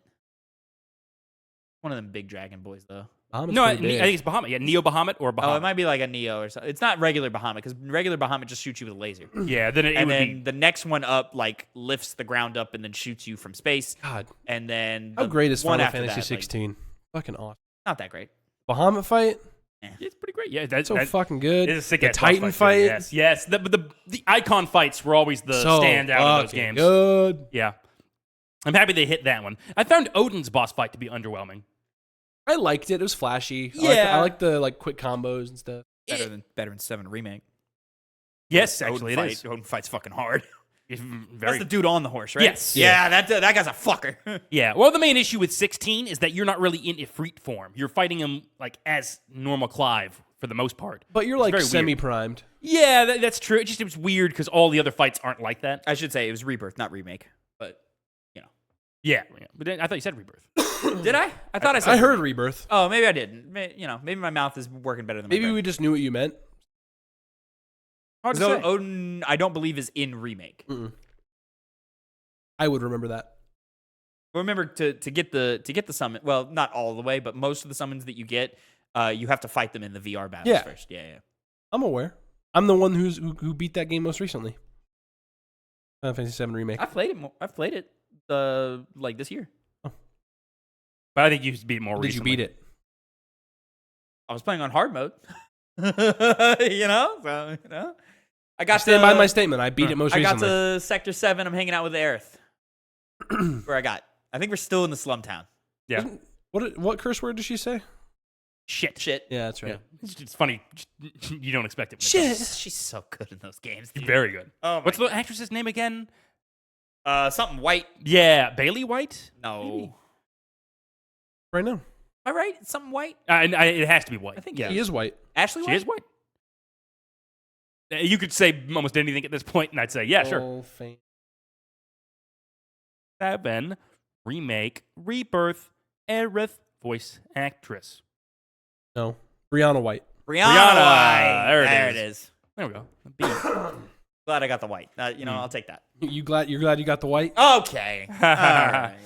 One of them big dragon boys, though. Bahamut's No, I pretty big. think it's Bahamut. Yeah, Neo Bahamut or Bahamut. Oh, it might be like a Neo or something. It's not regular Bahamut, because regular Bahamut just shoots you with a laser. Yeah, then it And would then be. the next one up, like, lifts the ground up and then shoots you from space. God. And then How the great is one Final after Fantasy that, 16? Fucking awesome. not that great. Bahamut fight? It's pretty great. Yeah, that's So fucking good. It's a sick The ass boss Titan too. fight? Yes. But the icon fights were always the So standout of those fucking games. good. Yeah. I'm happy they hit that one. I found Odin's boss fight to be underwhelming. I liked it. It was flashy. Yeah. I like the quick combos and stuff. Better than 7 Remake. Yes, actually, Odin it is. Odin fight's fucking hard. It's That's very. the dude on the horse, right? Yes. Yeah, that guy's a fucker. Yeah. Well, the main issue with 16 is that you're not really in Ifrit form. You're fighting him like as normal Clive for the most part. But you're It's like very weird. semi-primed. Yeah, that's true. It was weird because all the other fights aren't like that. I should say it was Rebirth, not Remake. But, Yeah. But then I thought you said Rebirth. did I? I thought I said I heard Rebirth. Oh, maybe I didn't. Maybe my mouth is working better than my Maybe brain. we just knew what you meant. Hard to So say. Odin, I don't believe, is in Remake. Mm-mm. I would remember that. Remember to get the summon. Well, not all the way, but most of the summons that you get, you have to fight them in the VR battles first. Yeah. I'm aware. I'm the one who beat that game most recently. Final Fantasy VII Remake. I've played it. I've played it. Like this year. But I think you beat it more Did recently. you beat it? I was playing on hard mode. I got Stand by my statement. I beat it most I got recently. to Sector 7. I'm hanging out with Aerith. Where I think we're still in the slum town. Yeah. What curse word did she say? Shit. Yeah, that's right. Yeah. It's funny. You don't expect it. Shit. She's so good in those games. Dude. Very good. Oh, What's the actress's name again? something white? Yeah, Bailey White? No. Maybe. Right now. Am I right? It's something white? It has to be white. I think yeah. He is white. Ashley She White? is white. You could say almost anything at this point, and I'd say, yeah, sure. Oh, faint. 7 Remake Rebirth Aerith voice actress. No. Brianna White. Brianna Brianna. White. There it is. it is. There we go. B. Glad I got the white. I'll take that. You're glad you got the white? Okay. All right.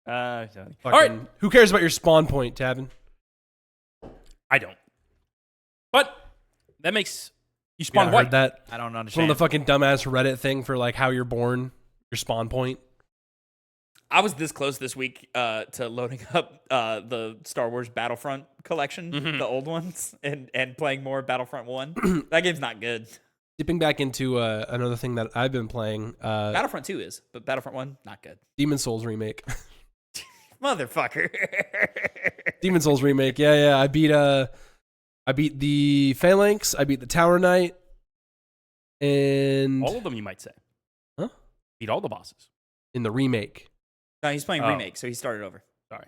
All Fucking- right. Who cares about your spawn point, Tavin? I don't. But that makes you Yeah, spawn I white. heard that. I don't It's one understand. of the fucking dumbass Reddit thing for like how you're born, your spawn point. I was this close this week to loading up the Star Wars Battlefront collection, the old ones, and playing more Battlefront 1. That game's not good. Dipping back into another thing that I've been playing, Battlefront 2 is, but Battlefront 1, not good. Demon Souls remake. Motherfucker. Demon Souls remake. Yeah. I beat the Phalanx. I beat the Tower Knight. And all of them, you might say. Huh? Beat all the bosses. in the remake. No, he's playing remake, so he started over. Sorry.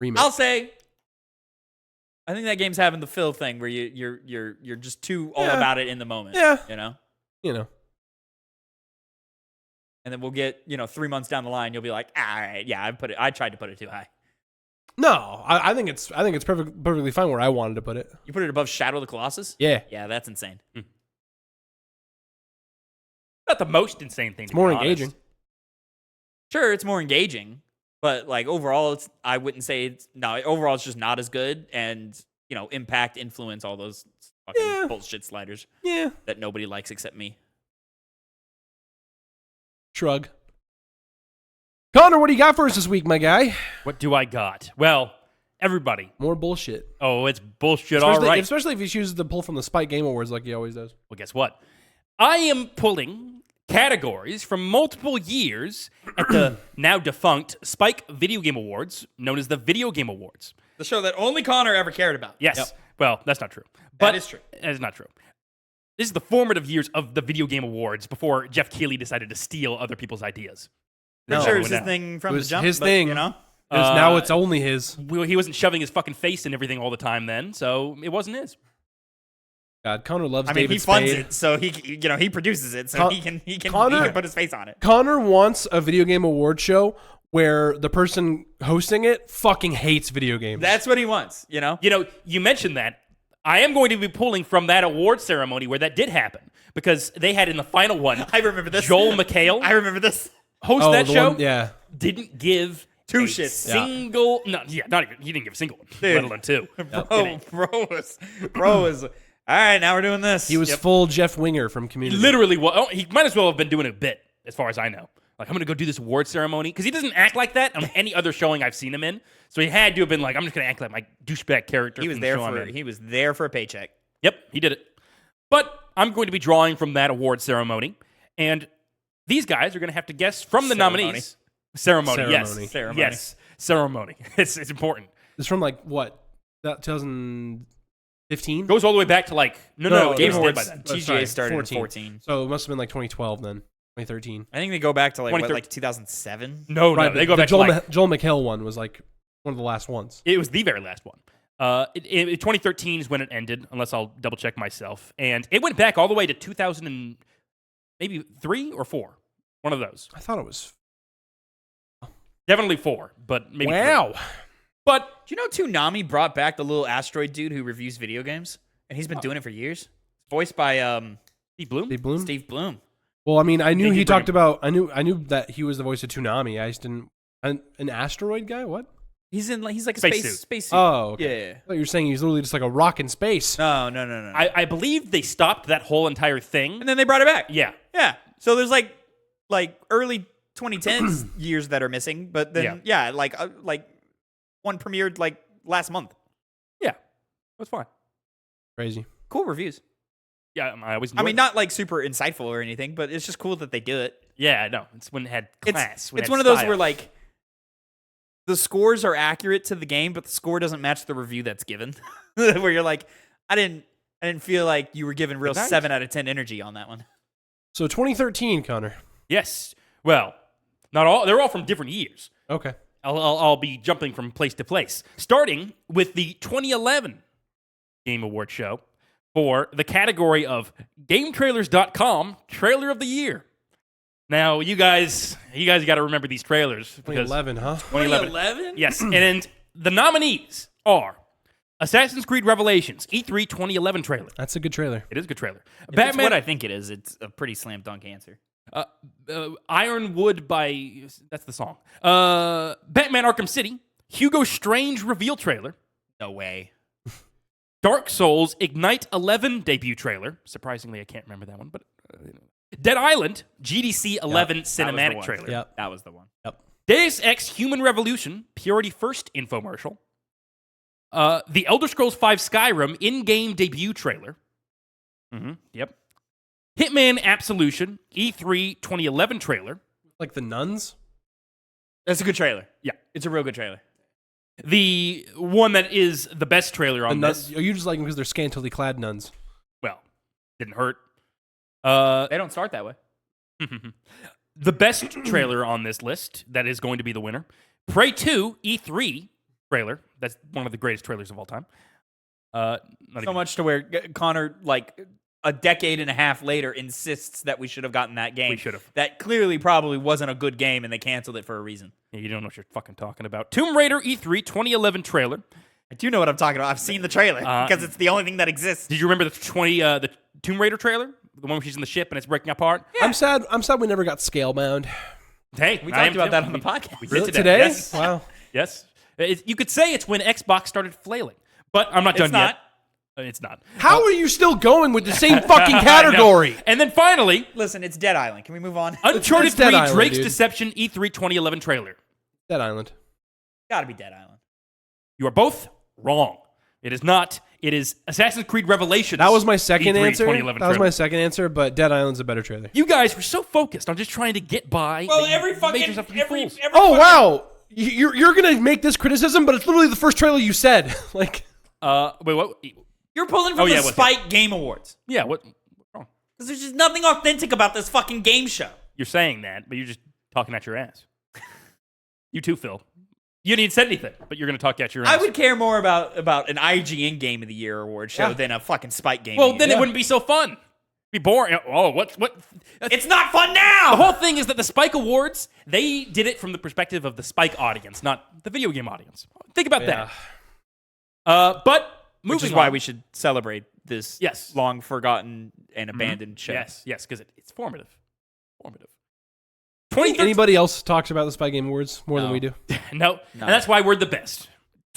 Remake. I'll say, I think that game's having the Phil thing where you're just too all about it in the moment. Yeah. You know. And then we'll get 3 months down the line, you'll be like, all right, yeah, I tried to put it too high. No, I think it's perfectly fine where I wanted to put it. You put it above Shadow of the Colossus? Yeah. Yeah, that's insane. Not the most insane thing. It's more engaging. Sure, it's more engaging, but like overall, I wouldn't say overall it's just not as good, and impact, influence, all those fucking bullshit sliders. Yeah. That nobody likes except me. Shrug. Connor, what do you got for us this week, my guy? What do I got? Well, everybody. More bullshit. Oh, it's bullshit, all right. Especially if he chooses to pull from the Spike Game Awards like he always does. Well, guess what? I am pulling categories from multiple years at the now defunct Spike Video Game Awards, known as the Video Game Awards. The show that only Connor ever cared about. Yes. Yep. Well, that's not true. That is true. That is not true. This is the formative years of the Video Game Awards before Jeff Keighley decided to steal other people's ideas. Pretty sure it's his thing from the jump. His thing. Now it's only his. He wasn't shoving his fucking face in everything all the time then, so it wasn't his. God, Connor loves I mean, David he funds Spade. it, so he produces it, so he can Connor, put his face on it. Connor wants a video game award show where the person hosting it fucking hates video games. That's what he wants, You mentioned that. I am going to be pulling from that award ceremony where that did happen because they had in the final one. I remember this. Joel McHale. I remember this. Host that show. One, didn't give two shits. Single. No, not even. He didn't give a single one. Dude. Let alone two. Bro was. All right, now we're doing this. He was full Jeff Winger from Community. Literally, he might as well have been doing a bit, as far as I know. Like, I'm going to go do this award ceremony. Because he doesn't act like that on any other showing I've seen him in. So he had to have been like, I'm just going to act like my douchebag character. He was there for a paycheck. Yep, he did it. But I'm going to be drawing from that award ceremony. And these guys are going to have to guess from the nominees. Ceremony. Yes. Ceremony. Yes. Ceremony. It's important. It's from like, what? 2015? Goes all the way back to like, no, Game Awards Awards. by then. TGA started in 14. So it must have been like 2012 then. 2013. I think they go back to like 2007. No, they go back Joel, to like... Joel McHale one was like one of the last ones. It was the very last one. 2013 is when it ended, unless I'll double check myself. And it went back all the way to 2000 and maybe 3 or 4. One of those. I thought it was... Definitely 4, but maybe 3. But do you know Toonami brought back the little asteroid dude who reviews video games? And he's been doing it for years. Voiced by Steve Bloom? Steve Bloom. Well, I mean, I knew he talked about... I knew that he was the voice of Toonami. I just didn't... An asteroid guy? What? He's like a space suit. Oh, okay. Yeah. I thought you were saying he's literally just like a rock in space. No. I believe they stopped that whole entire thing. And then they brought it back. Yeah. Yeah. So there's like early 2010s years that are missing, but then like one premiered like last month. Yeah. That's fine. Crazy. Cool reviews. Yeah, I mean, not like super insightful or anything, but it's just cool that they do it. Yeah, no. It's when it had class. It's one of those where like the scores are accurate to the game, but the score doesn't match the review that's given. Where you're like, I didn't feel like you were given real 7 out of 10 energy on that one. So 2013, Connor. Yes. Well, not all. They're all from different years. Okay. I'll be jumping from place to place, starting with the 2011 Game Award show for the category of GameTrailers.com Trailer of the Year. Now, you guys got to remember these trailers. 2011, huh? 2011? Yes, and the nominees are Assassin's Creed Revelations E3 2011 trailer. That's a good trailer. It is a good trailer. That's what I think it is. It's a pretty slam dunk answer. Ironwood by... That's the song. Batman Arkham City. Hugo Strange reveal trailer. No way. Dark Souls Ignite 11 debut trailer. Surprisingly, I can't remember that one, but... Dead Island GDC 11 cinematic trailer. Yep. That was the one. Yep. Deus Ex Human Revolution Purity First infomercial. The Elder Scrolls V Skyrim in-game debut trailer. Yep. Hitman Absolution E3 2011 trailer. Like the nuns? That's a good trailer. Yeah. It's a real good trailer. The one that is the best trailer on this. Are you just like them because they're scantily clad nuns? Well, didn't hurt. They don't start that way. The best trailer on this list, that is going to be the winner. Prey 2 E3 trailer. That's one of the greatest trailers of all time. So much to where Connor, like a decade and a half later, insists that we should have gotten that game. We should have. That clearly probably wasn't a good game, and they canceled it for a reason. Yeah, you don't know what you're fucking talking about. Tomb Raider E3 2011 trailer. I do know what I'm talking about. I've seen the trailer because it's the only thing that exists. Did you remember the Tomb Raider trailer? The one where she's in the ship and it's breaking apart? Yeah. I'm sad we never got Scalebound. Hey, we talked about that on the podcast. We Really? did Today? Yes. Wow. Yes. You could say it's when Xbox started flailing, but I'm not done yet. It's not. How are you still going with the same fucking category? And then finally, Listen, it's Dead Island. Can we move on? Uncharted It's Dead 3 Island, Drake's dude. Deception E3 2011 trailer. Dead Island. Gotta be Dead Island. You are both wrong. It is not. It is Assassin's Creed Revelations. That was my second E3 answer. 2011 That was trailer. my second answer, but Dead Island's a better trailer. You guys were so focused on just trying to get by. Well, that you every made fucking yourself to be fools. Oh wow, you're gonna make this criticism, but it's literally the first trailer you said. Like, Wait, what? You're pulling from Oh, the yeah, what's Spike Game Awards. Yeah, what's wrong? Because there's just nothing authentic about this fucking game show. You're saying that, but you're just talking out your ass. You too, Phil. You didn't even say anything, but you're going to talk out your ass. I would care more about an IGN Game of the Year award show than a fucking Spike Game. Well, then it wouldn't be so fun. It'd be boring. Oh, what? It's not fun The now. whole thing is that the Spike Awards, they did it from the perspective of the Spike audience, not the video game audience. Think about yeah. that. But moving Which is why on. we should celebrate this Yes. long forgotten and abandoned show. Yes, because it's formative. I think 2013 anybody else talks about the Spy Game Awards more than No. we do. No, and that's why we're the best.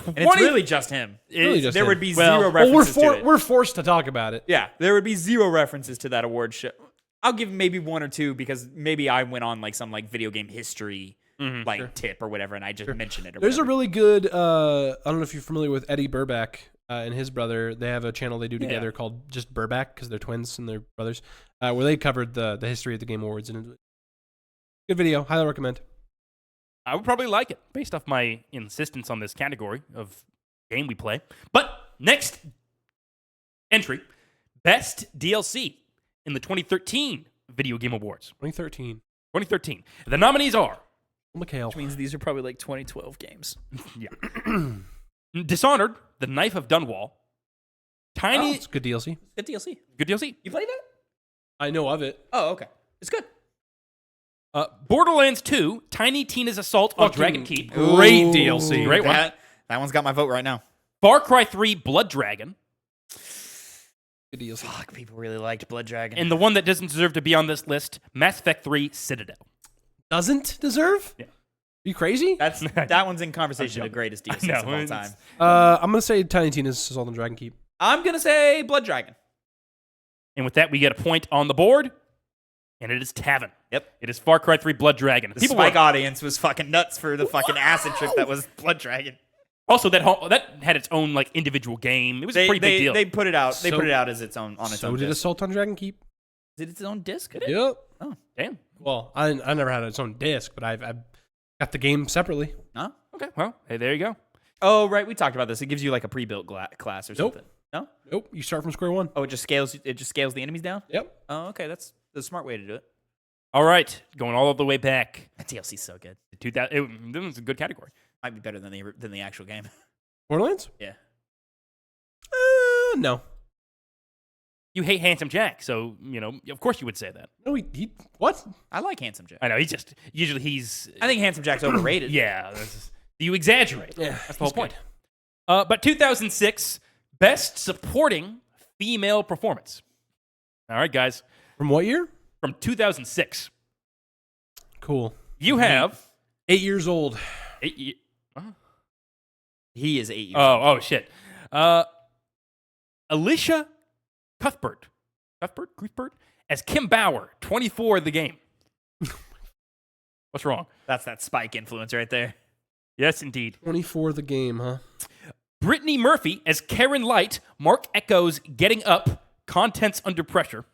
And it's really just him. really just there him. would be Well- zero Well, references to it. we're forced to talk about it. Yeah, there would be zero references to that award show. I'll give maybe one or two because maybe I went on like some like video game history tip or whatever, and I just mentioned it. Or There's a whatever. really good. I don't know if you're familiar with Eddie Burback and his brother. They have a channel they do together called just Burback because they're twins and they're brothers, where they covered the history of the Game Awards, and good video. Highly recommend. I would probably like it based off my insistence on this category of game we play. But next entry, best DLC in the 2013 Video Game Awards. 2013. 2013. The nominees are McHale. Which means these are probably like 2012 games. Dishonored, The Knife of Dunwall, Tiny. It's good DLC. Good DLC. Good DLC. You played that? I know of it. Oh, okay. It's good. Borderlands 2, Tiny Tina's Assault on Fucking Dragon Keep. Great DLC. Great one. That one's got my vote right now. Far Cry 3, Blood Dragon. Good DLC. Fuck, people really liked Blood Dragon. And the one that doesn't deserve to be on this list, Mass Effect 3, Citadel. Doesn't deserve? Yeah. You crazy? that one's in conversation I'm of greatest DLCs know, of all it's- time. I'm gonna say Tiny Tina's Assault on Dragon Keep. I'm gonna say Blood Dragon. And with that, we get a point on the board. And it is Tavin. Yep. It is Far Cry 3 Blood Dragon. The Spike audience was fucking nuts for the fucking acid trip that was Blood Dragon. Also, that had its own like individual game. It was a pretty big deal. They put it out. They So- put it out as its own on its So own. did disc. Assault on Dragon Keep? Did its own disc? Yep. Damn. Well, I never had its own disc, but I've got the game separately. Huh? Okay. Well, hey, there you go. Oh, right. We talked about this. It gives you like a pre-built class or Nope. something. No. Nope. You start from square one. Oh, it just scales. It just scales the enemies down. Yep. Oh, okay. That's the smart way to do it. All right, going all the way back. That DLC's so good. 2000. It was a good category. Might be better than the actual game. Borderlands? Yeah. No. You hate Handsome Jack, so of course you would say that. No, he what? I like Handsome Jack. I know he's. I think Handsome Jack's overrated. Yeah, you exaggerate. Yeah, That's the whole point. But 2006, best supporting female performance. All right, guys, From what year? from 2006, Cool. you have 8 years old. 8 years. He is 8 years old. Oh shit. Alicia Cuthbert as Kim Bauer, 24 of the game. What's wrong? That's that Spike influence right there. Yes, indeed. 24 the game, huh? Brittany Murphy as Karen Light, Mark Echo's Getting Up, Contents Under Pressure.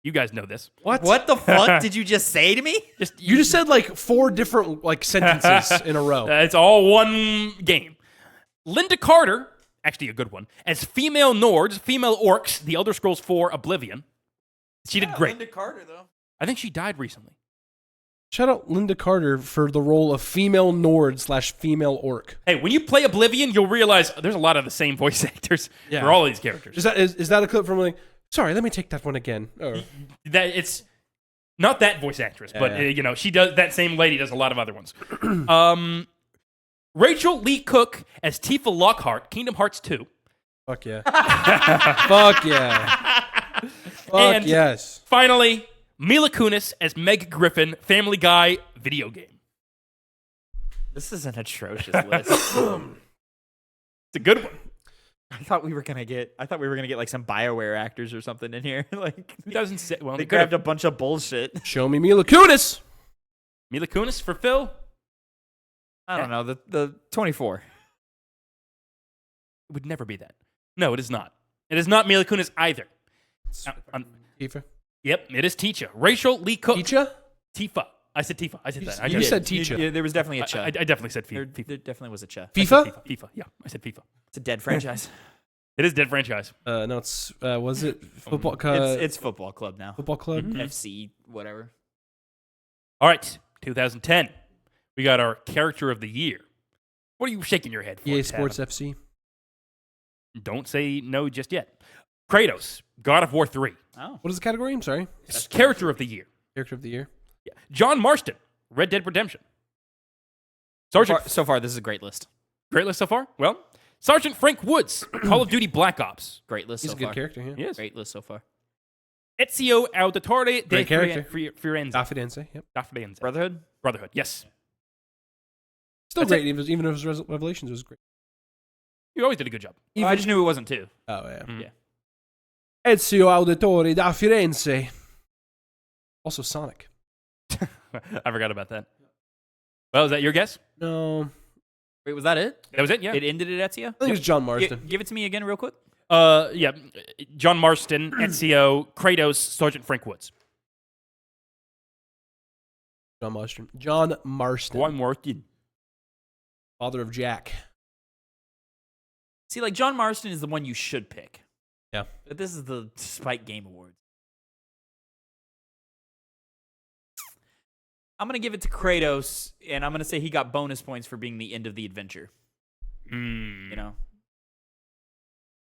You guys know this. What the fuck did you just say to me? You just said like 4 different like sentences in a row. It's all one game. Linda Carter, actually a good one, as female Nords, female orcs, The Elder Scrolls 4 Oblivion. She did great. Linda Carter, though. I think she died recently. Shout out Linda Carter for the role of female Nord/female orc. Hey, when you play Oblivion, you'll realize there's a lot of the same voice actors for all these characters. Is that a clip from like? Sorry, let me take that one again. Or, That it's not that voice actress, but she does. That same lady does a lot of other ones. Rachel Lee Cook as Tifa Lockhart, Kingdom Hearts 2. fuck yeah. Fuck yeah. Fuck And yes. Finally, Mila Kunis as Meg Griffin, Family Guy video game. This is an atrocious list. It's a good one. I thought we were gonna get like some BioWare actors or something in here. Like 2006. Well, they grabbed a bunch of bullshit. Show me Mila Kunis. Mila Kunis for Phil. I don't know, the 24. It would never be that. No, it is not. It is not Mila Kunis either. Tifa. Yep, it is Ticha. Rachel Lee Cook. Ticha? Tifa. I said Tifa. I said that. You said Ticha. Yeah, there was definitely a cha. I definitely said There FIFA. definitely was a cha. FIFA? FIFA. Yeah, I said FIFA. It's a dead franchise. It is dead franchise. No, it's was it football? It's football club now. Football club. FC whatever. All right, 2010. We got our character of the year. What are you shaking your head for? EA Tavin? Sports FC. Don't say no just yet. Kratos, God of War 3. Oh. What is the category? I'm sorry. It's character of the year. Character of the year. Yeah. John Marston, Red Dead Redemption. So far, this is a great list. Great list so far. Well, Sergeant Frank Woods, Call of Duty Black Ops. Great list He's so a good far. character. Yeah. Yes. Great list so far. Ezio Auditore de Great character. Firenze. Dafidense. Yep. Dafidense. Brotherhood. Yes. Still That's great. Even if it was Revelations, it was great. You always did a good job. Well, I just knew it wasn't 2. Oh yeah. Yeah. Ezio Auditore da Firenze. Also Sonic. I forgot about that. Well, is that your guess? No, Wait, was that it? That was it, yeah. It ended at Ezio? I think it's John Marston. Give it to me again real quick. Yeah. John Marston, Ezio, Kratos, Sergeant Frank Woods. John Marston. John Marston. One more. Kid. Father of Jack. See, like John Marston is the one you should pick. Yeah. But this is the Spike Game Awards. I'm going to give it to Kratos, and I'm going to say he got bonus points for being the end of the adventure. You know?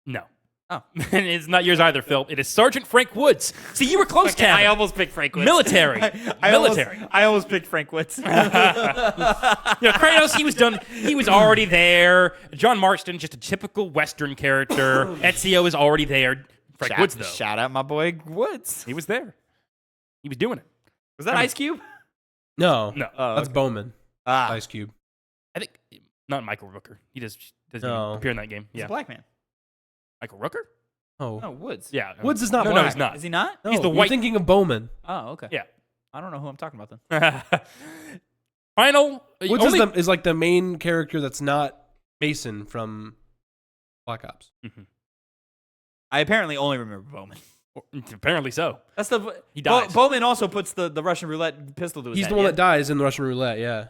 No. Oh. It's not yours either, Phil. It is Sergeant Frank Woods. See, you were close, Okay, Tavin. I almost picked Frank Woods. Military. Military. I almost picked Frank Woods. Kratos, he was done. He was already there. John Marston, just a typical Western character. Ezio is already there. Frank Woods, though. Shout out my boy Woods. He was there. He was doing it. Was that Ice Cube? No. No. That's Bowman. Ice Cube. I think not Michael Rooker. He doesn't No. appear in that game. He's Yeah. a black man. Michael Rooker? Oh. No, Woods. Yeah. Woods is not no, black. No, he's not. Is he not? No, He's the you're white- thinking of Bowman. Oh, okay. Yeah. I don't know who I'm talking about then. Final. Woods only- is like the main character that's not Mason from Black Ops. I apparently only remember Bowman. Apparently so. That's the He dies. Bowman also puts the Russian roulette pistol to his He's head, the one yeah? that dies in the Russian roulette, yeah.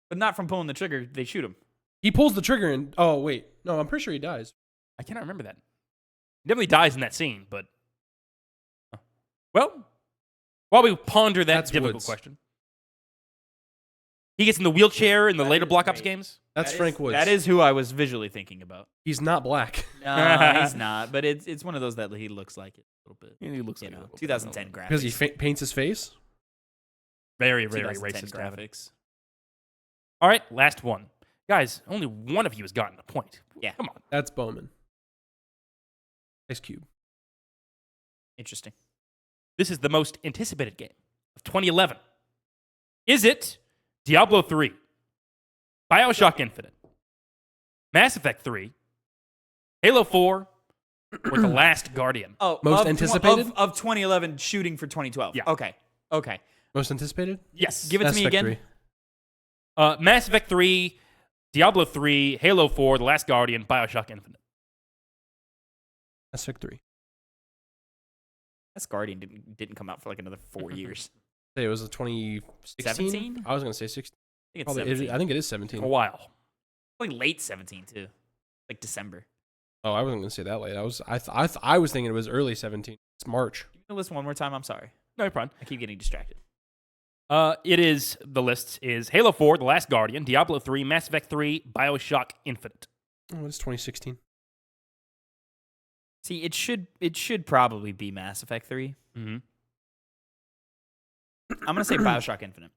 But not from pulling the trigger. They shoot him. He pulls the trigger and... Oh, wait. No, I'm pretty sure he dies. I cannot remember that. He definitely dies in that scene, but. Well, while we ponder that That's difficult Woods. question, he gets in the wheelchair in the later Black Ops games. That's Frank Woods. That is who I was visually thinking about. He's not black. No, he's not. But it's one of those that he looks like it a little bit. He looks You like know, a 2010 graphics. Because he paints his face? very, very 2010 racist Tavin. graphics. All right, last one, guys. Only one of you has gotten a point. Yeah. Come on. That's Bowman. Ice Cube. Interesting. This is the most anticipated game of 2011. Is it Diablo 3, BioShock Infinite, Mass Effect 3, Halo 4, or The Last Guardian? Oh, Most anticipated? of 2011 shooting for 2012. Yeah. Okay. Most anticipated? Yes. Give it to me again. 3. Mass Effect 3, Diablo 3, Halo 4, The Last Guardian, BioShock Infinite. Mass Effect 3. Last Guardian didn't come out for like another 4 years. Say it was a 2016? 17? I was going to say 16. I think it's Probably, 17. I think it is 17. A while. Like late 17 too. Like December. Oh, I wasn't going to say that late. I was thinking it was early 17. It's March. Give me the list one more time. I'm sorry. No problem. I keep getting distracted. It is, the list is Halo 4, The Last Guardian, Diablo 3, Mass Effect 3, BioShock Infinite. Oh, it's 2016. See, it should probably be Mass Effect 3. Mm-hmm. I'm gonna say BioShock Infinite.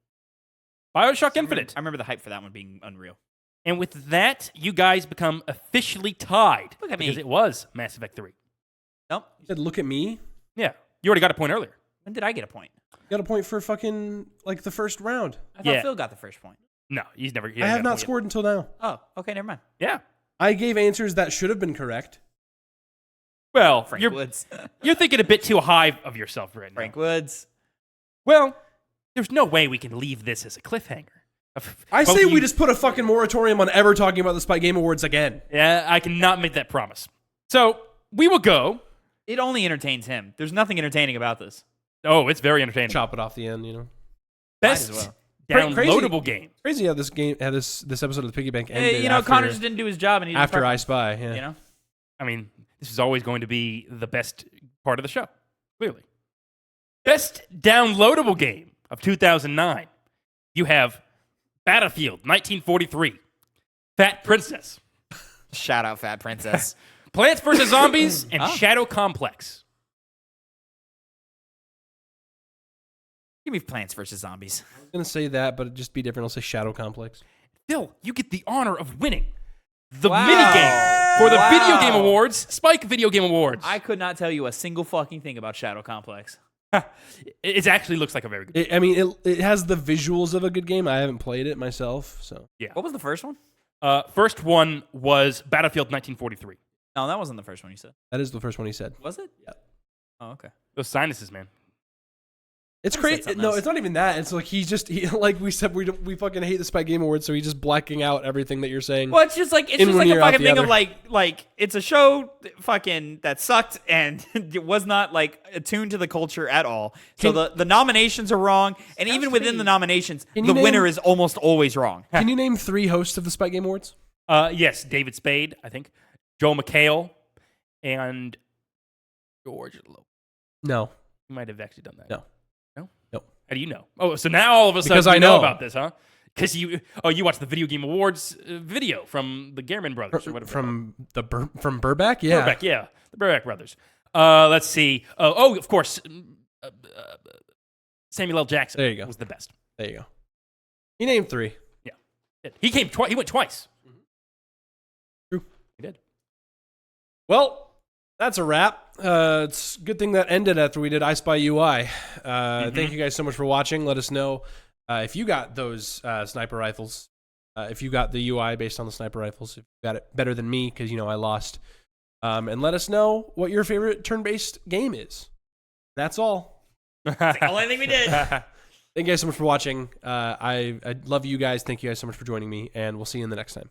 BioShock Infinite. I remember the hype for that one being unreal. And with that, you guys become officially tied. Look at me. Because it was Mass Effect 3. Nope. You said, look at me. Yeah. You already got a point earlier. When did I get a point? You got a point for fucking, like, the first round. I thought Yeah. Phil got the first point. No, he's never. I have not scored until now. Oh, okay, never mind. Yeah. I gave answers that should have been correct. Well, Frank Woods. you're thinking a bit too high of yourself right now. Frank Woods. Well, there's no way we can leave this as a cliffhanger. I Both say of we you- just put a fucking moratorium on ever talking about the Spike Game Awards again. Yeah, I cannot make that promise. So we will go. It only entertains him. There's nothing entertaining about this. Oh, it's very entertaining. Chop it off the end, you know. Best as well. downloadable game. Crazy how this episode of the Piggy Bank ended. Hey, you know, after, Connor just didn't do his job, and he after I Spy. Yeah. You know, I mean, this is always going to be the best part of the show, clearly. Best downloadable game of 2009. You have Battlefield 1943, Fat Princess, shout out Fat Princess. Plants vs. Zombies, and Huh? Shadow Complex. Give me Plants vs Zombies. I was gonna say that, but it'd just be different. I'll say Shadow Complex. Phil, you get the honor of winning the Wow. minigame for the Wow. Video Game Awards, Spike Video Game Awards. I could not tell you a single fucking thing about Shadow Complex. It actually looks like a very good. It has the visuals of a good game. I haven't played it myself, so What was the first one? First one was Battlefield 1943. No, that wasn't the first one you said. that is the first one he said. Was it? Yeah. Oh, okay. Those sinuses, man. It's I said crazy. something No, else. it's not even that. It's like like we said, we fucking hate the Spike Game Awards, so he's just blacking out everything that you're saying. Well, it's just like In a one ear, out fucking the thing of other. like it's a show fucking that sucked and it was not like attuned to the culture at all. So the nominations are wrong, and even within the nominations, Can the you name- winner is almost always wrong. Can you name 3 hosts of the Spike Game Awards? Yes, David Spade, I think, Joe McHale, and George Lowe. No. You might have actually done that. No. No? Nope. How do you know? Oh, so now all of a sudden Because I you know know. about this, huh? Because you watched the Video Game Awards video from the Gehrman brothers or whatever. From Burbank? Yeah. Burbank, yeah, the Burbank brothers. Let's see. Of course, Samuel L. Jackson. There you go. Was the best. There you go. He named 3. He came twice. He went twice. True. He did. Well, that's a wrap. It's a good thing that ended after we did IspyUI. Thank you guys so much for watching. Let us know if you got those sniper rifles. If you got the UI based on the sniper rifles. If you got it better than me, because, I lost. And let us know what your favorite turn-based game is. That's all. That's the only thing we did. Thank you guys so much for watching. I love you guys. Thank you guys so much for joining me, and we'll see you in the next time.